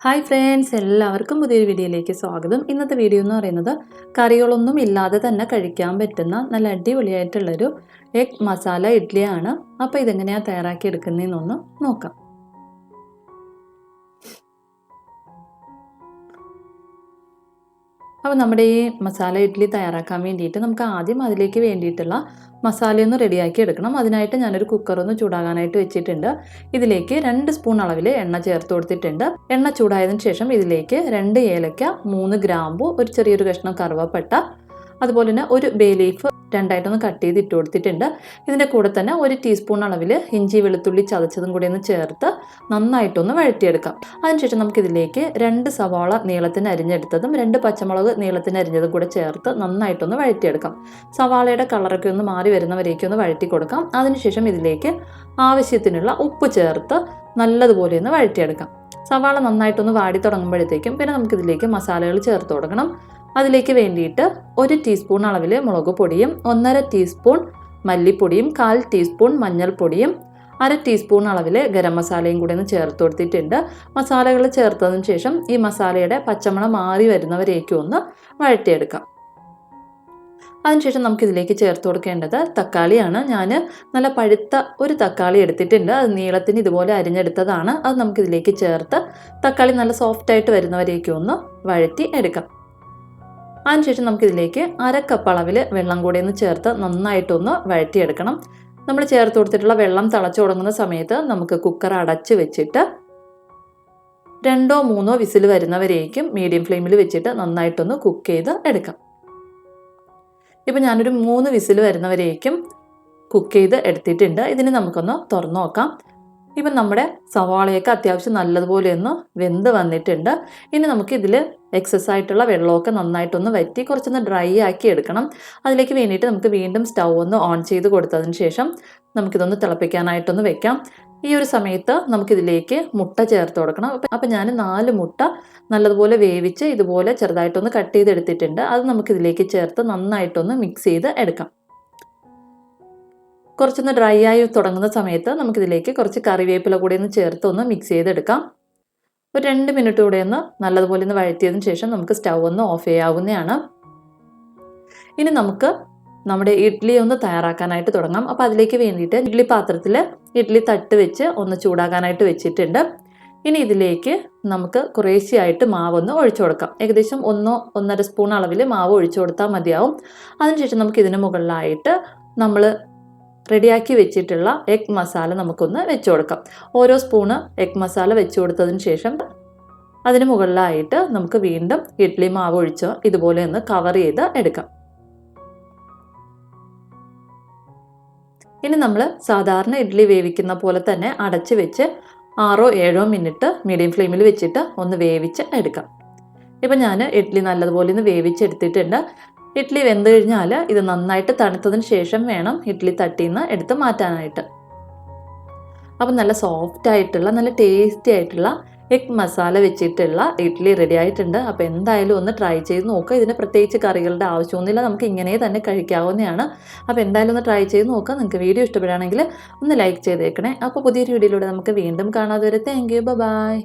Hi friends, എല്ലാവർക്കും പുതിയൊരു വീഡിയോയിലേക്ക് സ്വാഗതം. ഇന്നത്തെ വീഡിയോ എന്ന് പറയുന്നത് കറികളൊന്നും ഇല്ലാതെ തന്നെ കഴിക്കാൻ പറ്റുന്ന നല്ല അടിപൊളിയായിട്ടുള്ളൊരു എഗ് മസാല ഇഡ്ഡലിയാണ്. അപ്പോൾ ഇതെങ്ങനെയാണ് തയ്യാറാക്കി എടുക്കുന്നതെന്നൊന്ന് നോക്കാം. അപ്പോൾ നമ്മുടെ ഈ മസാല ഇഡ്ഡലി തയ്യാറാക്കാൻ വേണ്ടിയിട്ട് നമുക്ക് ആദ്യം അതിലേക്ക് വേണ്ടിയിട്ടുള്ള മസാലയൊന്ന് റെഡിയാക്കി എടുക്കണം. അതിനായിട്ട് ഞാനൊരു കുക്കറൊന്ന് ചൂടാകാനായിട്ട് വെച്ചിട്ടുണ്ട്. ഇതിലേക്ക് 2 സ്പൂൺ അളവിൽ എണ്ണ ചേർത്ത് കൊടുത്തിട്ടുണ്ട്. എണ്ണ ചൂടായതിനു ശേഷം ഇതിലേക്ക് 2 ഏലക്ക, 3 ഗ്രാമ്പു, ഒരു ചെറിയൊരു കഷ്ണം കറുവപ്പട്ട, അതുപോലെ തന്നെ ഒരു ബേ ലീഫ് രണ്ടായിട്ടൊന്ന് കട്ട് ചെയ്ത് ഇട്ട് കൊടുത്തിട്ടുണ്ട്. ഇതിൻ്റെ കൂടെ തന്നെ 1 ടീസ്പൂൺ അളവിൽ ഇഞ്ചി വെളുത്തുള്ളി ചതച്ചതും കൂടി ഒന്ന് ചേർത്ത് നന്നായിട്ടൊന്ന് വഴറ്റിയെടുക്കാം. അതിനുശേഷം നമുക്കിതിലേക്ക് 2 സവാള നീളത്തിന് അരിഞ്ഞെടുത്തതും 2 പച്ചമുളക് നീളത്തിന് അരിഞ്ഞതും കൂടെ ചേർത്ത് നന്നായിട്ടൊന്ന് വഴറ്റിയെടുക്കാം. സവാളയുടെ കളറൊക്കെ ഒന്ന് മാറി വരുന്നവരേക്കും ഒന്ന് വഴറ്റി കൊടുക്കാം. അതിനുശേഷം ഇതിലേക്ക് ആവശ്യത്തിനുള്ള ഉപ്പ് ചേർത്ത് നല്ലതുപോലെ ഒന്ന് വഴറ്റിയെടുക്കാം. സവാള നന്നായിട്ടൊന്ന് വാടി തുടങ്ങുമ്പോഴത്തേക്കും പിന്നെ നമുക്കിതിലേക്ക് മസാലകൾ ചേർത്ത് കൊടുക്കണം. അതിലേക്ക് വേണ്ടിയിട്ട് 1 ടീസ്പൂൺ അളവിൽ മുളക് പൊടിയും, 1.5 ടീസ്പൂൺ മല്ലിപ്പൊടിയും, 1/4 ടീസ്പൂൺ മഞ്ഞൾപ്പൊടിയും, 1/2 ടീസ്പൂൺ അളവിൽ ഗരം മസാലയും കൂടി ഒന്ന് ചേർത്ത് കൊടുത്തിട്ടുണ്ട്. മസാലകൾ ചേർത്തതിന് ശേഷം ഈ മസാലയുടെ പച്ചമണം മാറി വരുന്നവരേക്കും ഒന്ന് വഴറ്റിയെടുക്കാം. അതിനുശേഷം നമുക്കിതിലേക്ക് ചേർത്ത് കൊടുക്കേണ്ടത് തക്കാളിയാണ്. ഞാൻ നല്ല പഴുത്ത ഒരു തക്കാളി എടുത്തിട്ടുണ്ട്. അത് നീളത്തിന് ഇതുപോലെ അരിഞ്ഞെടുത്തതാണ്. അത് നമുക്കിതിലേക്ക് ചേർത്ത് തക്കാളി നല്ല സോഫ്റ്റായിട്ട് വരുന്നവരേക്കും ഒന്ന് വഴറ്റി എടുക്കാം. അതിനുശേഷം നമുക്കിതിലേക്ക് 1/2 കപ്പ് അളവിൽ വെള്ളം കൂടി ഒന്ന് ചേർത്ത് നന്നായിട്ടൊന്ന് വഴറ്റിയെടുക്കണം. നമ്മൾ ചേർത്ത് കൊടുത്തിട്ടുള്ള വെള്ളം തിളച്ചു തുടങ്ങുന്ന സമയത്ത് നമുക്ക് കുക്കർ അടച്ച് വെച്ചിട്ട് 2 or 3 വിസിൽ വരുന്നവരേക്കും മീഡിയം ഫ്ലെയിമിൽ വെച്ചിട്ട് നന്നായിട്ടൊന്ന് കുക്ക് ചെയ്ത് എടുക്കാം. ഇപ്പം ഞാനൊരു 3 വിസിൽ വരുന്നവരേക്കും കുക്ക് ചെയ്ത് എടുത്തിട്ടുണ്ട്. ഇതിന് നമുക്കൊന്ന് തുറന്നു നോക്കാം. ഇപ്പം നമ്മുടെ സവാളയൊക്കെ അത്യാവശ്യം നല്ലതുപോലെ ഒന്ന് വെന്ത് വന്നിട്ടുണ്ട്. ഇനി നമുക്കിതിൽ എക്സസ് ആയിട്ടുള്ള വെള്ളമൊക്കെ നന്നായിട്ടൊന്ന് വറ്റി കുറച്ചൊന്ന് ഡ്രൈ ആക്കി എടുക്കണം. അതിലേക്ക് വേണ്ടിയിട്ട് നമുക്ക് വീണ്ടും സ്റ്റൗ ഒന്ന് ഓൺ ചെയ്ത് കൊടുത്തതിന് ശേഷം നമുക്കിതൊന്ന് തിളപ്പിക്കാനായിട്ടൊന്ന് വെക്കാം. ഈ ഒരു സമയത്ത് നമുക്കിതിലേക്ക് മുട്ട ചേർത്ത് കൊടുക്കണം. അപ്പം ഞാൻ 4 മുട്ട നല്ലതുപോലെ വേവിച്ച് ഇതുപോലെ ചെറുതായിട്ടൊന്ന് കട്ട് ചെയ്തെടുത്തിട്ടുണ്ട്. അത് നമുക്കിതിലേക്ക് ചേർത്ത് നന്നായിട്ടൊന്ന് മിക്സ് ചെയ്ത് എടുക്കാം. കുറച്ചൊന്ന് ഡ്രൈ ആയി തുടങ്ങുന്ന സമയത്ത് നമുക്കിതിലേക്ക് കുറച്ച് കറിവേപ്പില കൂടി ഒന്ന് ചേർത്ത് ഒന്ന് മിക്സ് ചെയ്തെടുക്കാം. ഒരു 2 മിനിറ്റ് കൂടെ ഒന്ന് നല്ലതുപോലെ ഒന്ന് വഴറ്റിയതിന് ശേഷം നമുക്ക് സ്റ്റൗ ഒന്ന് ഓഫ് ചെയ്യാവുന്നതാണ്. ഇനി നമുക്ക് നമ്മുടെ ഇഡ്ഡലി ഒന്ന് തയ്യാറാക്കാനായിട്ട് തുടങ്ങാം. അപ്പോൾ അതിലേക്ക് വേണ്ടിയിട്ട് ഇഡ്ഡലി പാത്രത്തിൽ ഇഡ്ഡലി തട്ട് വെച്ച് ഒന്ന് ചൂടാകാനായിട്ട് വെച്ചിട്ടുണ്ട്. ഇനി ഇതിലേക്ക് നമുക്ക് കുറേശ്ശെയായിട്ട് മാവൊന്ന് ഒഴിച്ചു കൊടുക്കാം. ഏകദേശം 1-1.5 സ്പൂൺ അളവിൽ മാവ് ഒഴിച്ചു കൊടുത്താൽ മതിയാവും. അതിനുശേഷം നമുക്ക് ഇതിന് മുകളിലായിട്ട് നമ്മൾ റെഡിയാക്കി വെച്ചിട്ടുള്ള എഗ് മസാല നമുക്കൊന്ന് വെച്ച് കൊടുക്കാം. ഓരോ സ്പൂണ് എഗ് മസാല വെച്ച് കൊടുത്തതിന് ശേഷം അതിന് മുകളിലായിട്ട് നമുക്ക് വീണ്ടും ഇഡ്ഡലി മാവ് ഒഴിച്ച് ഇതുപോലെ ഒന്ന് കവർ ചെയ്ത് എടുക്കാം. ഇനി നമ്മൾ സാധാരണ ഇഡ്ഡലി വേവിക്കുന്ന പോലെ തന്നെ അടച്ച് വെച്ച് 6-7 മിനിറ്റ് മീഡിയം ഫ്ലെയിമിൽ വെച്ചിട്ട് ഒന്ന് വേവിച്ച് എടുക്കാം. ഇപ്പം ഞാൻ ഇഡ്ഡലി നല്ലതുപോലെ ഒന്ന് വേവിച്ചെടുത്തിട്ടുണ്ട്. ഇഡ്ഡലി വെന്ത് കഴിഞ്ഞാൽ ഇത് നന്നായിട്ട് തണുത്തതിന് ശേഷം വേണം ഇഡ്ഡലി തട്ടിയിൽ നിന്ന് എടുത്ത് മാറ്റാനായിട്ട്. അപ്പം നല്ല സോഫ്റ്റ് ആയിട്ടുള്ള നല്ല ടേസ്റ്റി ആയിട്ടുള്ള എഗ് മസാല വെച്ചിട്ടുള്ള ഇഡ്ഡലി റെഡി ആയിട്ടുണ്ട്. അപ്പോൾ എന്തായാലും ഒന്ന് ട്രൈ ചെയ്ത് നോക്കുക. ഇതിന് പ്രത്യേകിച്ച് കറികളുടെ ആവശ്യമൊന്നുമില്ല, നമുക്ക് ഇങ്ങനെ തന്നെ കഴിക്കാവുന്നതാണ്. അപ്പോൾ എന്തായാലും ഒന്ന് ട്രൈ ചെയ്ത് നോക്കുക. നിങ്ങൾക്ക് വീഡിയോ ഇഷ്ടപ്പെടുകയാണെങ്കിൽ ഒന്ന് ലൈക്ക് ചെയ്തേക്കണേ. അപ്പോൾ പുതിയൊരു വീഡിയോയിലൂടെ നമുക്ക് വീണ്ടും കാണാതെ വരെ. Thank you, by.